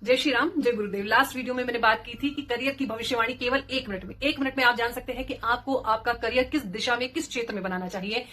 जय श्री राम, जय गुरुदेव। Last video में मैंने बात की थी कि करियर की भविष्यवाणी केवल 1 मिनट में आप जान सकते हैं कि आपको आपका करियर किस दिशा में, किस क्षेत्र में बनाना चाहिए।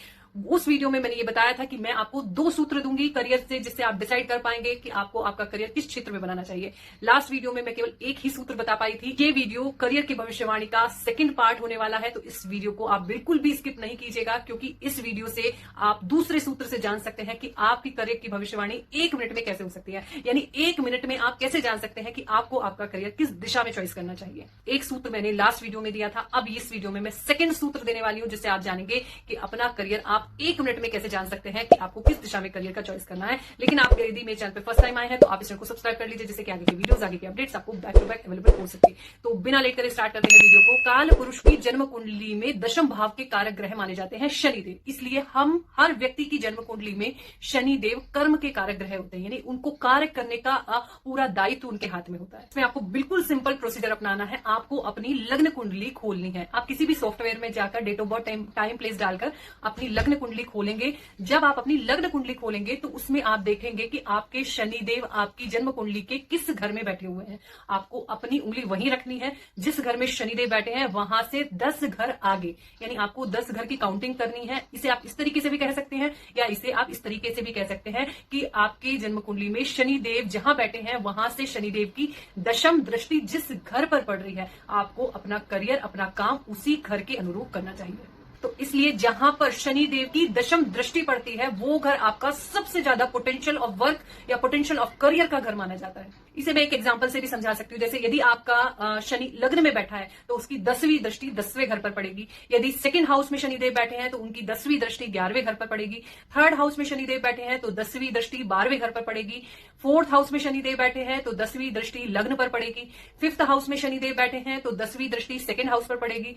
उस वीडियो में मैंने ये बताया था कि मैं आपको 2 सूत्र दूंगी करियर से, जिससे आप डिसाइड कर पाएंगे कि आपको आपका करियर किस क्षेत्र में बनाना चाहिए। लास्ट वीडियो में मैं केवल एक ही सूत्र बता पाई थी। ये वीडियो करियर की भविष्यवाणी का सेकंड पार्ट होने वाला है, तो इस वीडियो को आप बिल्कुल भी स्किप नहीं कीजिएगा, क्योंकि इस वीडियो से आप दूसरे सूत्र से जान सकते हैं कि आपकी करियर की भविष्यवाणी 1 मिनट में कैसे हो सकती है। यानी 1 मिनट में आप कैसे जान सकते हैं कि आपको आपका करियर किस दिशा में चॉइस करना चाहिए। एक सूत्र मैंने लास्ट वीडियो में दिया था, अब इस वीडियो में मैं सेकंड सूत्र देने वाली हूं, जिससे आप जानेंगे कि अपना करियर आप 1 मिनट में कैसे जान सकते हैं कि आपको किस दिशा में करियर का चॉइस करना है। लेकिन आप यदि मेरे चैनल पे फर्स्ट टाइम आए हैं तो आप इस चैनल को सब्सक्राइब कर लीजिए, जिससे कि आगे की वीडियोस, आगे की अपडेट्स आपको बैक टू बैक अवेलेबल हो सके। तो बिना लेट करे स्टार्ट करते हैं वीडियो को। काल पुरुष की जन्म कुंडली में दशम भाव के कारक ग्रह माने जाते हैं शनिदेव। इसलिए हम हर व्यक्ति की जन्म कुंडली में शनिदेव कर्म के कारक ग्रह होते हैं, यानी उनको कार्य करने का पूरा दायित्व उनके हाथ में होता है। इसमें आपको बिल्कुल सिंपल प्रोसीजर अपनाना है। आपको अपनी लग्न कुंडली खोलनी है। आप किसी भी सॉफ्टवेयर में जाकर date of birth, time place डालकर अपनी लग्न कुंडली खोलेंगे। जब आप अपनी लग्न कुंडली खोलेंगे तो उसमें आप देखेंगे कि आपके शनिदेव आपकी जन्म कुंडली के किस घर में बैठे हुए हैं। आपको अपनी उंगली वहीं रखनी है जिस घर में शनिदेव बैठे हैं, वहां से 10 घर आगे, यानी आपको 10 घर की काउंटिंग करनी है। इसे आप इस तरीके से भी कह सकते हैं, या इसे आप इस तरीके से भी कह सकते हैं कि आपकी जन्म कुंडली में शनिदेव जहां बैठे हैं, वहां से शनिदेव की दशम दृष्टि जिस घर पर पड़ रही है, आपको अपना करियर, अपना काम उसी घर के अनुरूप करना चाहिए। तो इसलिए जहां पर शनिदेव की दशम दृष्टि पड़ती है, वो घर आपका सबसे ज्यादा पोटेंशियल ऑफ वर्क या पोटेंशियल ऑफ करियर का घर माना जाता है। इसे मैं एक एग्जांपल से भी समझा सकती हूँ। जैसे यदि आपका शनि लग्न में बैठा है तो उसकी 10वीं दृष्टि 10वें घर पर पड़ेगी। यदि सेकंड हाउस में शनिदेव बैठे हैं तो उनकी 10वीं दृष्टि 11वें घर पर पड़ेगी। थर्ड हाउस में शनिदेव बैठे हैं तो 10वीं दृष्टि 12वें घर पर पड़ेगी। फोर्थ हाउस में शनिदेव बैठे हैं तो 10वीं दृष्टि लग्न पर पड़ेगी। फिफ्थ हाउस में शनिदेव बैठे हैं तो 10वीं दृष्टि सेकंड हाउस पर पड़ेगी।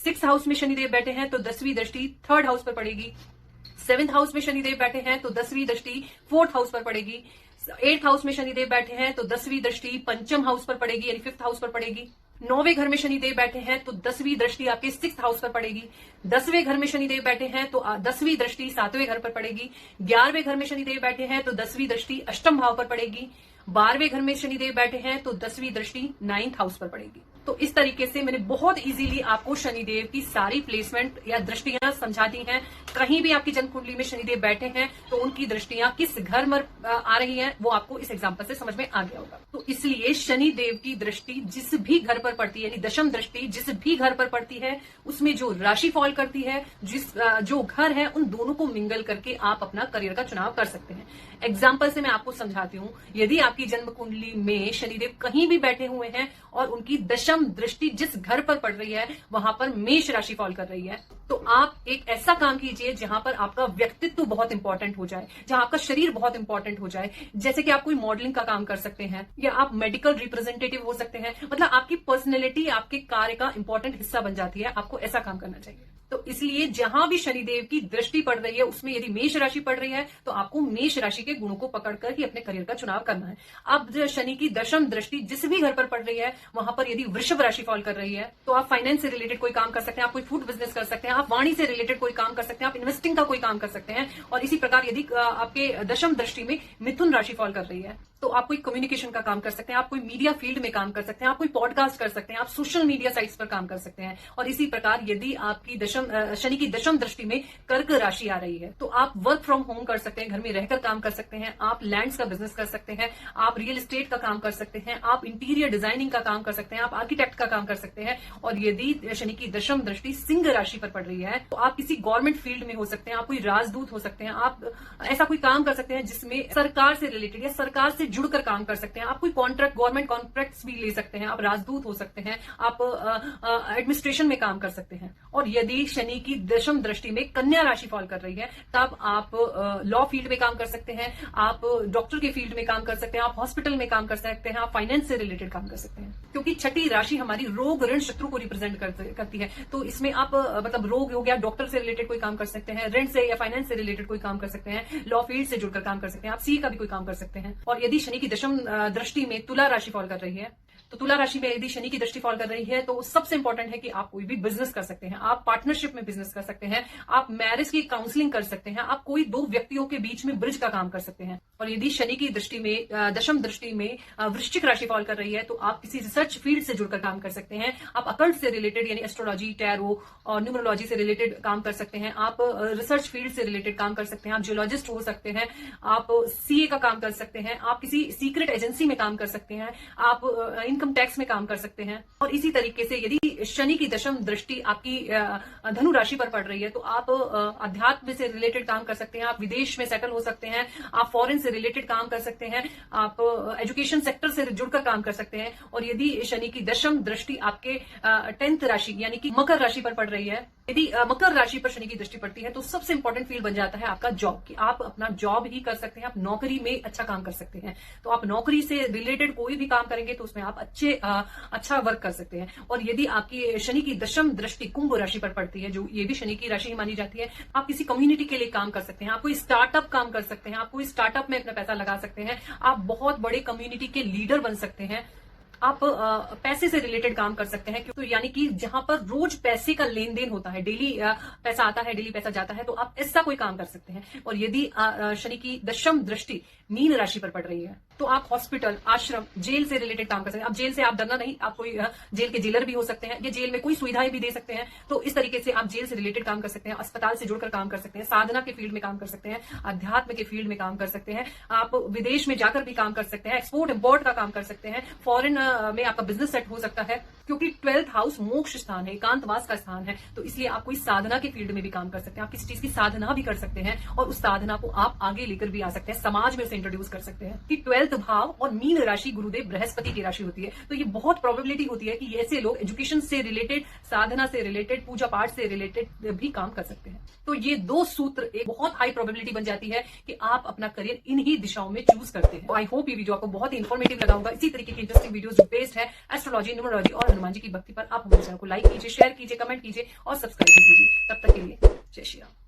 सिक्स्थ हाउस में शनिदेव बैठे हैं तो 10वीं दृष्टि थर्ड हाउस पर पड़ेगी। 7th हाउस में शनिदेव बैठे हैं तो 10वीं दृष्टि फोर्थ हाउस पर पड़ेगी। 8th हाउस में शनिदेव बैठे हैं तो 10वीं दृष्टि पंचम हाउस पर पड़ेगी, यानी 5th हाउस पर पड़ेगी। 9वें घर में शनिदेव बैठे हैं तो 10वीं दृष्टि आपके 6th हाउस पर पड़ेगी। 10वें घर में शनिदेव बैठे हैं तो 10वीं दृष्टि 7वें घर पर पड़ेगी। 11वें घर में शनिदेव बैठे हैं तो 10वीं दृष्टि अष्टम भाव पर पड़ेगी। 12वें घर में शनिदेव बैठे हैं तो 10वीं दृष्टि 9th हाउस पर पड़ेगी। तो इस तरीके से मैंने बहुत इजीली आपको शनिदेव की सारी प्लेसमेंट या दृष्टियां समझा दी हैं। कहीं भी आपकी जन्म कुंडली में शनिदेव बैठे हैं तो उनकी दृष्टियां किस घर में आ रही हैं, वो आपको इस एग्जांपल से समझ में आ गया होगा। तो इसलिए शनिदेव की दृष्टि जिस भी घर पर पड़ती है, यानी दशम दृष्टि जिस भी घर पर पड़ती है, उसमें जो राशि फॉल करती है, जो घर है, उन दोनों को मिंगल करके आप अपना करियर का चुनाव कर सकते हैं। एग्जाम्पल से मैं आपको समझाती हूँ। यदि आपकी जन्म कुंडली में शनिदेव कहीं भी बैठे हुए हैं और उनकी दशम दृष्टि जिस घर पर पड़ रही है, वहां पर मेष राशि फॉल कर रही है, तो आप एक ऐसा काम कीजिए जहां पर आपका व्यक्तित्व बहुत इंपॉर्टेंट हो जाए, जहां आपका शरीर बहुत इंपॉर्टेंट हो जाए। जैसे कि आप कोई मॉडलिंग का काम कर सकते हैं, या आप मेडिकल रिप्रेजेंटेटिव हो सकते हैं। मतलब आपकी पर्सनैलिटी आपके कार्य का इंपॉर्टेंट हिस्सा बन जाती है। आपको ऐसा काम करना चाहिए। तो इसलिए जहां भी शनिदेव की दृष्टि पड़ रही है, उसमें यदि मेष राशि पड़ रही है तो आपको मेष राशि के गुणों को पकड़कर ही अपने करियर का चुनाव करना है। अब शनि की दशम दृष्टि जिस भी घर पर पड़ रही है, वहां पर यदि वृषभ राशि फॉल कर रही है, तो आप फाइनेंस से रिलेटेड कोई काम कर सकते हैं, आप कोई फूड बिजनेस कर सकते हैं, आप वाणी से रिलेटेड कोई काम कर सकते हैं, आप इन्वेस्टिंग का कोई काम कर सकते हैं। और इसी प्रकार यदि आपके दशम दृष्टि में मिथुन राशि फॉल कर रही है, तो आप कोई कम्युनिकेशन का काम कर सकते हैं, आप कोई मीडिया फील्ड में काम कर सकते हैं, आप कोई पॉडकास्ट कर सकते हैं, आप सोशल मीडिया साइट्स पर काम कर सकते हैं। और इसी प्रकार यदि आपकी शनि की दशम दृष्टि में कर्क राशि आ रही है, तो आप वर्क फ्रॉम होम कर सकते हैं, घर में रहकर काम कर सकते हैं, आप लैंड्स का बिजनेस कर सकते हैं, आप रियल एस्टेट का काम कर सकते हैं, आप इंटीरियर डिजाइनिंग का काम कर सकते हैं, आप आर्किटेक्ट का काम कर सकते हैं। और यदि शनि की दशम दृष्टि सिंह राशि पर पड़ रही है, तो आप किसी गवर्नमेंट फील्ड में हो सकते हैं, आप कोई राजदूत हो सकते हैं, आप ऐसा कोई काम कर सकते हैं जिसमें सरकार से रिलेटेड या सरकार से जुड़कर काम कर सकते हैं। आप कोई कॉन्ट्रैक्ट, गवर्नमेंट कॉन्ट्रैक्ट्स भी ले सकते हैं, आप राजदूत हो सकते हैं, आप एडमिनिस्ट्रेशन में काम कर सकते हैं। और यदि शनि की दशम दृष्टि में कन्या राशि फॉल कर रही है, तब आप लॉ फील्ड में काम कर सकते हैं, आप डॉक्टर के फील्ड में काम कर सकते हैं, आप हॉस्पिटल में काम कर सकते हैं, आप फाइनेंस से रिलेटेड काम कर सकते हैं। क्योंकि छठी राशि हमारी रोग, ऋण, शत्रु को रिप्रेजेंट करती है। तो इसमें आप मतलब रोग हो गया, डॉक्टर से रिलेटेड कोई काम कर सकते हैं, ऋण से या फाइनेंस से रिलेटेड कोई काम कर सकते हैं, लॉ फील्ड से जुड़कर काम कर सकते हैं, आप सी का भी कोई काम कर सकते हैं। और यदि शनि की दशम दृष्टि में तुला राशि फॉल कर रही है, तो तुला राशि में यदि शनि की दृष्टि फॉल कर रही है तो सबसे इंपॉर्टेंट है कि आप कोई भी बिजनेस कर सकते हैं, आप पार्टनरशिप में बिजनेस कर सकते हैं, आप मैरिज की काउंसलिंग कर सकते हैं, आप कोई दो व्यक्तियों के बीच में ब्रिज का काम कर सकते हैं। और यदि शनि की दृष्टि में दशम दृष्टि में वृश्चिक राशि फॉल कर रही है तो आप किसी रिसर्च फील्ड से जुड़कर काम कर सकते हैं, आप अकल्ट से रिलेटेड यानी एस्ट्रोलॉजी, टैरो और न्यूमरोलॉजी से रिलेटेड काम कर सकते हैं, आप रिसर्च फील्ड से रिलेटेड काम कर सकते हैं, आप जियोलॉजिस्ट हो सकते हैं, आप सीए का काम कर सकते हैं, आप किसी सीक्रेट एजेंसी में काम कर सकते हैं, आप इनकम टैक्स में काम कर सकते हैं। और इसी तरीके से यदि शनि की दशम दृष्टि आपकी धनु राशि पर पड़ रही है तो आप अध्यात्म से रिलेटेड काम कर सकते हैं, आप विदेश में सेटल हो सकते हैं, आप फॉरेन से रिलेटेड काम कर सकते हैं, आप एजुकेशन सेक्टर से जुड़कर काम कर सकते हैं। और यदि शनि की दशम दृष्टि आपके 10th राशि यानी कि मकर राशि पर पड़ रही है, यदि मकर राशि पर शनि की दृष्टि पड़ती है तो सबसे इंपॉर्टेंट फील्ड बन जाता है आपका जॉब, कि आप अपना जॉब ही कर सकते हैं, आप नौकरी में अच्छा काम कर सकते हैं। तो आप नौकरी से रिलेटेड कोई भी काम करेंगे तो उसमें आप अच्छा वर्क कर सकते हैं। और यदि आपकी शनि की दशम दृष्टि कुंभ राशि पर पड़ती है, जो ये भी शनि की राशि ही मानी जाती है, आप किसी कम्युनिटी के लिए काम कर सकते हैं, आप कोई स्टार्टअप काम कर सकते हैं, आप कोई स्टार्टअप में अपना पैसा लगा सकते हैं, आप बहुत बड़े कम्युनिटी के लीडर बन सकते हैं, आप पैसे से रिलेटेड काम कर सकते हैं। तो यानी कि जहां पर रोज पैसे का लेन देन होता है, डेली पैसा आता है, डेली पैसा जाता है, तो आप ऐसा कोई काम कर सकते हैं। और यदि शनि की दशम दृष्टि मीन राशि पर पड़ रही है तो आप हॉस्पिटल, आश्रम, जेल से रिलेटेड काम कर सकते हैं। अब जेल से आप डरना नहीं, आप कोई जेल के जेलर भी हो सकते हैं, या जेल में कोई सुविधाएं भी दे सकते हैं। तो इस तरीके से आप जेल से रिलेटेड काम कर सकते हैं, अस्पताल से जुड़कर काम कर सकते हैं, साधना के फील्ड में काम कर सकते हैं, अध्यात्म के फील्ड में काम कर सकते हैं, आप विदेश में जाकर भी काम कर सकते हैं, एक्सपोर्ट इंपोर्ट का काम कर सकते हैं, फॉरेन में आपका बिजनेस सेट हो सकता है, क्योंकि 12th हाउस मोक्ष स्थान है, एकांतवास का स्थान है। तो इसलिए आप कोई साधना के फील्ड में भी काम कर सकते हैं, आप किसी चीज की साधना भी कर सकते हैं और उस साधना को आप आगे लेकर भी आ सकते हैं, समाज में उसे इंट्रोड्यूस कर सकते हैं। कि 12th भाव और मीन राशि गुरुदेव बृहस्पति की राशि होती है, तो ये बहुत प्रोबेबिलिटी होती है कि ऐसे लोग एजुकेशन से रिलेटेड, साधना से रिलेटेड, पूजा पाठ से रिलेटेड भी काम कर सकते हैं। तो ये दो सूत्र एक बहुत हाई प्रोबेबिलिटी बन जाती है कि आप अपना करियर इन्हीं दिशाओं में चूज करते हैं। आई होप ये वीडियो आपको बहुत ही इन्फॉर्मेटिव लगा होगा। इसी तरीके की इंटरेस्टिंग वीडियोस जो बेस्ड है एस्ट्रोलॉजी, न्यूमरोलॉजी और हनुमान जी की भक्ति पर, आप हमारे चैनल को लाइक कीजिए, शेयर कीजिए, कमेंट कीजिए और सब्सक्राइब कीजिए। तब तक के लिए जय श्री राम।